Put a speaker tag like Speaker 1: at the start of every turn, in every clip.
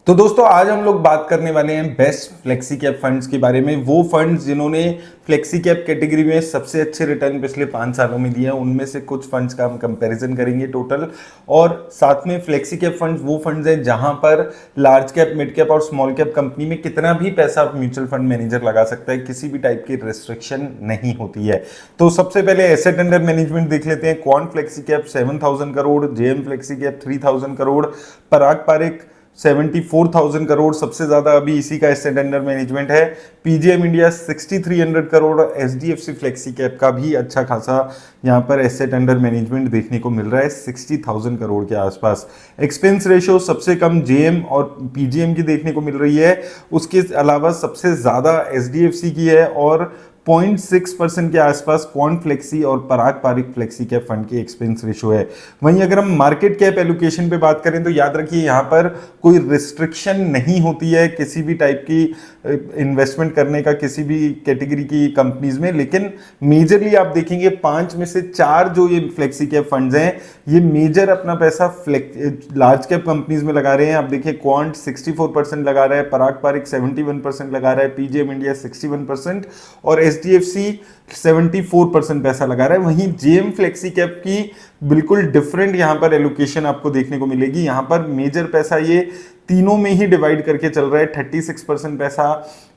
Speaker 1: तो दोस्तों आज हम लोग बात करने वाले हैं बेस्ट फ्लेक्सी कैप फंड्स के बारे में। वो फंड्स जिन्होंने फ्लेक्सी कैप कैटेगरी में सबसे अच्छे रिटर्न पिछले 5 सालों में दिए हैं, उनमें से कुछ फंड्स का हम कंपैरिजन करेंगे टोटल। और साथ में फ्लेक्सी कैप फंड्स वो फंड्स हैं जहां पर लार्ज कैप, मिड कैप और स्मॉल कैप कंपनी में कितना भी पैसा म्यूचुअल फंड मैनेजर लगा सकता है, किसी भी टाइप की रिस्ट्रिक्शन नहीं होती है। तो सबसे पहले एसेट अंडर मैनेजमेंट देख लेते हैं। Quant flexi cap 7,000 crore, JM flexi cap 3,000 crore, Parag Parikh 74,000 crore, सबसे ज्यादा अभी इसी का एसेट अंडर मैनेजमेंट है। PGIM India 6,300 crore, HDFC flexi cap का भी अच्छा खासा यहाँ पर एसेट अंडर मैनेजमेंट देखने को मिल रहा है 60,000 करोड़ के आसपास। एक्सपेंस रेशियो सबसे कम जेएम और पीजीएम की देखने को मिल रही है, उसके अलावा सबसे ज्यादा एचडीएफसी की है और 0.6% के आसपास क्वांट फ्लेक्सी और पराग पारिक फ्लेक्सी कैप फंड की एक्सपेंस रेशो है। वहीं अगर हम मार्केट कैप एलोकेशन पे बात करें तो याद रखिए यहाँ पर कोई रिस्ट्रिक्शन नहीं होती है किसी भी टाइप की इन्वेस्टमेंट करने का किसी भी कैटेगरी की कंपनीज में। लेकिन मेजरली आप देखेंगे 5 में से 4 जो ये फ्लेक्सी कैप फंड्स हैं ये मेजर अपना पैसा लार्ज कैप कंपनीज में लगा रहे हैं। आप देखिए क्वांट 64% लगा रहा है, पराग पारिक 71% लगा रहा है, पीजीएम इंडिया 61% और एचडीएफसी 74% पैसा लगा रहा है। वहीं जेएम फ्लेक्सी कैप की बिल्कुल डिफरेंट यहां पर एलोकेशन आपको देखने को मिलेगी। यहां पर मेजर पैसा ये तीनों में ही डिवाइड करके चल रहा है। 36% पैसा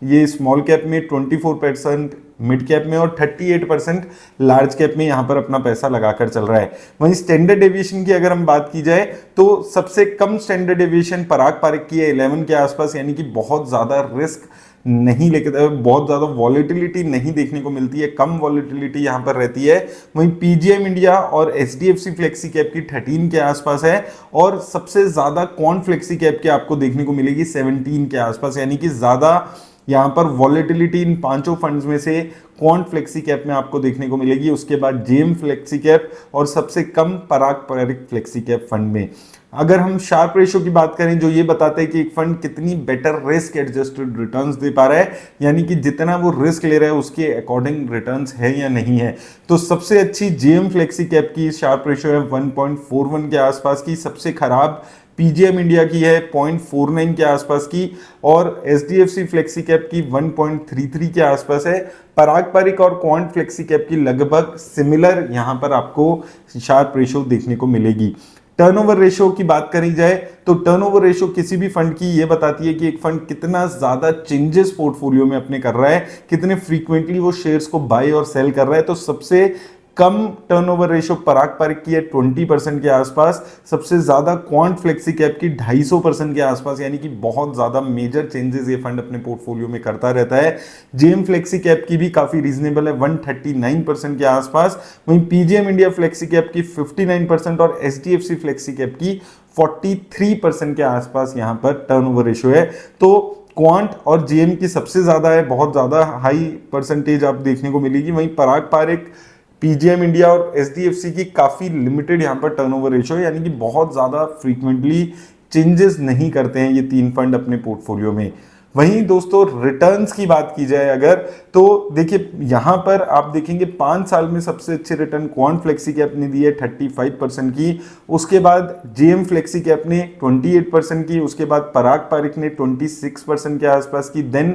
Speaker 1: ये स्मॉल कैप में, 24% मिड कैप में और 38% लार्ज कैप में यहां पर अपना पैसा लगाकर चल रहा है। वहीं स्टैंडर्ड डेविएशन की अगर हम बात की जाए तो सबसे कम स्टैंडर्ड डेविएशन पराग पारिक की है 11 के आसपास, यानी कि बहुत ज्यादा रिस्क नहीं लेके, बहुत ज्यादा वॉलेटिलिटी नहीं देखने को मिलती है, कम वॉलेटिलिटी यहां पर रहती है। वहीं पीजीएम इंडिया और एचडीएफसी फ्लेक्सी कैप की 13 के आसपास है और सबसे ज्यादा क्वांट फ्लेक्सी कैप की आपको देखने को मिलेगी 17 के आसपास, यानी कि ज्यादा यहां पर वॉलेटिलिटी इन पांचों फंड्स में से क्वांट फ्लेक्सी कैप में आपको देखने को मिलेगी। उसके बाद जेएम फ्लेक्सी कैप और सबसे कम पराग पारिक फ्लेक्सी कैप फंड में। अगर हम शार्प रेशो की बात करें जो ये बताते हैं कि एक फंड कितनी बेटर रिस्क एडजस्टेड रिटर्न्स दे पा रहा है, यानी कि जितना वो रिस्क ले रहा है उसके अकॉर्डिंग रिटर्न्स है या नहीं है, तो सबसे अच्छी जेएम फ्लेक्सी कैप की शार्प रेशो है 1.41 के आसपास की। सबसे खराब पीजीएम इंडिया की है 0.49 के आसपास की और एचडीएफसी फ्लेक्सी कैप की 1.33 के आसपास है। पराग पारिक और क्वांट फ्लेक्सी कैप की लगभग सिमिलर यहां पर आपको शार्प रेशो देखने को मिलेगी। टर्नओवर रेशो की बात करी जाए तो टर्नओवर रेशो किसी भी फंड की ये बताती है कि एक फंड कितना ज्यादा चेंजेस पोर्टफोलियो में अपने कर रहा है, कितने फ्रीक्वेंटली वो शेयर्स को बाय और सेल कर रहा है। तो सबसे कम टर्नओवर रेशो पराग पारिक की है 20% के आसपास, सबसे ज्यादा क्वांट फ्लेक्सी कैप की 250% के आसपास, यानी कि बहुत ज्यादा मेजर चेंजेस ये फंड अपने पोर्टफोलियो में करता रहता है। जेएम फ्लेक्सी कैप की भी काफी रीजनेबल है 139% के आसपास। वहीं पीजीएम इंडिया फ्लेक्सी कैप की 59% और एचडीएफसी फ्लेक्सी कैप की 43% के आसपास यहां पर टर्नओवर रेशो है। तो क्वांट और जेएम की सबसे ज्यादा है, बहुत ज्यादा हाई परसेंटेज आप देखने को मिलेगी। वहीं पराग पारिक, पीजीएम इंडिया और एचडीएफसी की काफी लिमिटेड यहां पर टर्नओवर रेशो है, यानी कि बहुत ज्यादा फ्रीक्वेंटली चेंजेस नहीं करते हैं ये तीन फंड अपने पोर्टफोलियो में। वहीं दोस्तों रिटर्न्स की बात की जाए अगर तो देखिए यहां पर आप देखेंगे 5 साल में सबसे अच्छे रिटर्न क्वांट फ्लेक्सी कैप ने दी है 35% की, उसके बाद जेएम फ्लेक्सी कैप ने 28% की, उसके बाद पराग पारिक ने 26% के आसपास की, then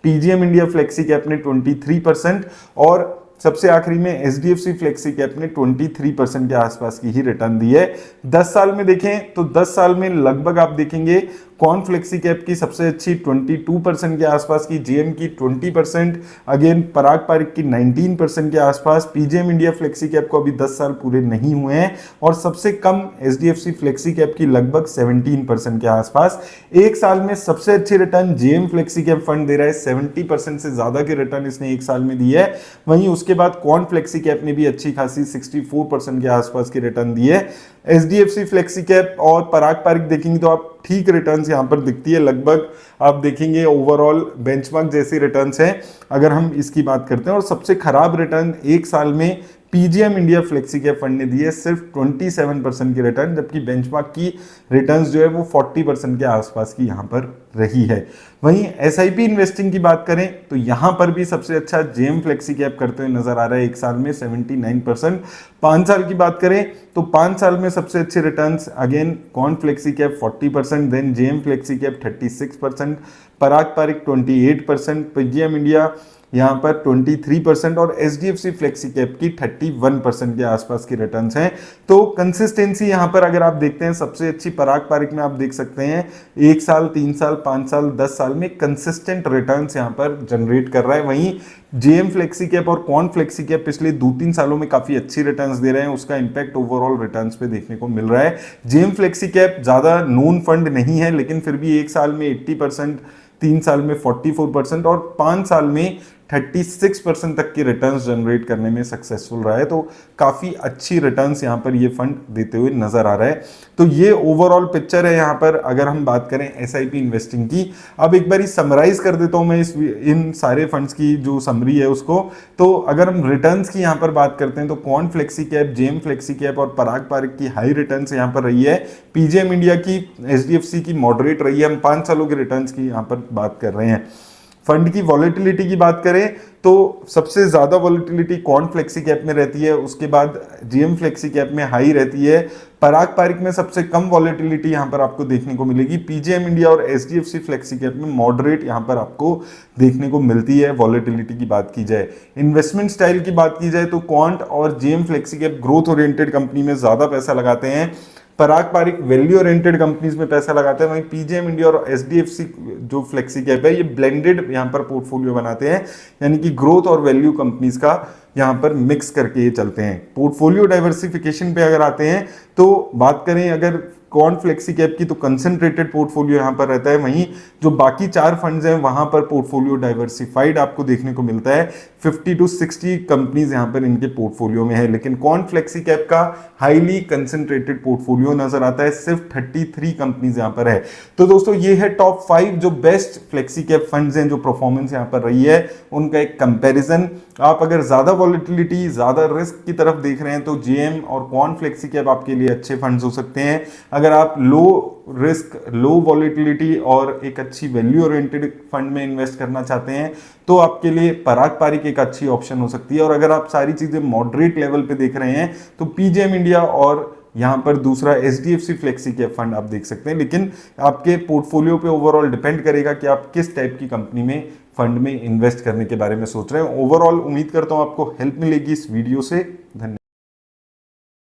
Speaker 1: PGIM India flexi cap ने 23% और सबसे आखिरी में एचडीएफसी फ्लेक्सी कैप ने 23% के आसपास की ही रिटर्न दी है। 10 साल में देखें तो 10 साल में लगभग आप देखेंगे क्वांट फ्लेक्सी कैप की सबसे अच्छी 22% के आसपास की, जेएम की 20%, अगेन पराग पारिक की 19% के आसपास, पीजीएम इंडिया फ्लेक्सी कैप को अभी 10 साल पूरे नहीं हुए हैं और सबसे कम एचडीएफसी फ्लेक्सी कैप की लगभग 17% के आसपास। एक साल में सबसे अच्छी return JM flexi cap fund दे रहा है, 70% से ज्यादा की रिटर्न इसने एक साल में दी है। वहीं उसके बाद क्वांट फ्लेक्सी कैप ने भी अच्छी खासी 64% के आसपास की रिटर्न दी है। एचडीएफसी फ्लेक्सी कैप और पराग पारिक देखेंगे तो आप ठीक रिटर्न्स यहां पर दिखती है, लगभग आप देखेंगे ओवरऑल बेंचमार्क जैसी रिटर्न्स हैं अगर हम इसकी बात करते हैं। और सबसे खराब रिटर्न एक साल में PGM India flexi cap fund ने दी है सिर्फ 27% की रिटर्न, जबकि बेंचमार्क की रिटर्न्स जो है वो 40% के आसपास की यहाँ पर रही है। वहीं एसआईपी इन्वेस्टिंग की बात करें तो यहाँ पर भी सबसे अच्छा जेएम फ्लेक्सी कैप करते हुए नजर आ रहा है, एक साल में 79%। 5 साल की बात करें तो 5 साल में सबसे अच्छे रिटर्न्स अगेन कॉर्न flexi cap 40%, then JM flexi cap 36%, Parag Parikh 28%, PGIM India यहाँ पर 23% और एचडीएफसी फ्लेक्सी कैप की 31% के आसपास की रिटर्न्स हैं। तो कंसिस्टेंसी यहाँ पर अगर आप देखते हैं सबसे अच्छी पराग पारिक में आप देख सकते हैं 1 साल, 3 साल, 5 साल, 10 साल में कंसिस्टेंट रिटर्न्स यहाँ पर जनरेट कर रहा है। वहीं जेएम फ्लेक्सी कैप और कॉर्न फ्लेक्सी कैप पिछले 2-3 सालों में काफी अच्छी रिटर्न्स दे रहे हैं, उसका इंपैक्ट ओवरऑल रिटर्न्स पे देखने को मिल रहा है। जेएम फ्लेक्सी कैप ज्यादा नोन फंड नहीं है, लेकिन फिर भी 1 साल में 80%, 3 साल में 44% और 5 साल में 36% तक की रिटर्न्स जनरेट करने में सक्सेसफुल रहा है। तो काफी अच्छी रिटर्न्स यहाँ पर ये फंड देते हुए नजर आ रहा है। तो ये ओवरऑल पिक्चर है यहाँ पर अगर हम बात करें एसआईपी इन्वेस्टिंग की। अब एक बार समराइज कर देता हूँ मैं इन सारे फंड्स की जो समरी है उसको। तो अगर हम रिटर्न्स की यहाँ पर बात करते हैं तो corn flexi cap, JM flexi cap और पराग पारिक की हाई रिटर्न्स यहाँ पर रही है। पीजीएम इंडिया की, एचडीएफसी की मॉडरेट रही है। हम 5 सालों के रिटर्न्स की यहाँ पर बात कर रहे हैं। फंड की वॉलेटिलिटी की बात करें तो सबसे ज्यादा वॉलेटिलिटी कॉर्न फ्लेक्सी कैप में रहती है, उसके बाद जेएम फ्लेक्सी कैप में हाई रहती है। पराग पारिक में सबसे कम वॉलेटिलिटी यहां पर आपको देखने को मिलेगी। पीजीएम इंडिया और एचडीएफसी फ्लेक्सी कैप में मॉडरेट यहां पर आपको देखने को मिलती है वॉलेटिलिटी की बात की जाए। इन्वेस्टमेंट स्टाइल की बात की जाए तो क्वांट और JM flexi cap growth oriented company में ज्यादा पैसा लगाते हैं, पराग पारिक वैल्यू ओरिएंटेड कंपनीज में पैसा लगाते हैं। वहीं पीजीएम इंडिया और एचडीएफसी जो फ्लेक्सी कैप है ये ब्लेंडेड यहाँ पर पोर्टफोलियो बनाते हैं, यानी कि ग्रोथ और वैल्यू कंपनीज का यहाँ पर मिक्स करके ये चलते हैं। पोर्टफोलियो डाइवर्सिफिकेशन पे अगर आते हैं तो बात करें अगर कॉर्न फ्लेक्सी कैप की तो कंसंट्रेटेड पोर्टफोलियो यहाँ पर रहता है, वहीं जो बाकी 4 फंड्स हैं वहां पर पोर्टफोलियो डाइवर्सिफाइड आपको देखने को मिलता है। 50 to 60 कंपनीज यहाँ पर इनके पोर्टफोलियो में है, लेकिन कॉर्न फ्लेक्सी कैप का हाईली कंसंट्रेटेड पोर्टफोलियो नजर आता है, सिर्फ 33 कंपनीज यहाँ पर है। तो दोस्तों ये है टॉप 5 जो बेस्ट फ्लेक्सी कैप फंड्स हैं जो परफॉर्मेंस यहाँ पर रही है, उनका एक कंपेरिजन। आप अगर ज्यादा वॉलेटिलिटी, ज्यादा रिस्क की तरफ देख रहे हैं तो जेएम और कॉर्न फ्लेक्सी कैप आपके लिए अच्छे फंड्स हो सकते हैं। अगर आप लो रिस्क, लो वॉलेटिलिटी और एक अच्छी वैल्यू ओरिएंटेड फंड में इन्वेस्ट करना चाहते हैं तो आपके लिए पराग पारिक एक अच्छी ऑप्शन हो सकती है। और अगर आप सारी चीजें मॉडरेट लेवल पे देख रहे हैं तो पीजीएम इंडिया और यहाँ पर दूसरा एचडीएफसी फ्लेक्सी कैप फंड आप देख सकते हैं। लेकिन आपके पोर्टफोलियो पे ओवरऑल डिपेंड करेगा कि आप किस टाइप की कंपनी में, फंड में इन्वेस्ट करने के बारे में सोच रहे हैं। ओवरऑल उम्मीद करता हूँ आपको हेल्प मिलेगी इस वीडियो से। धन्यवाद।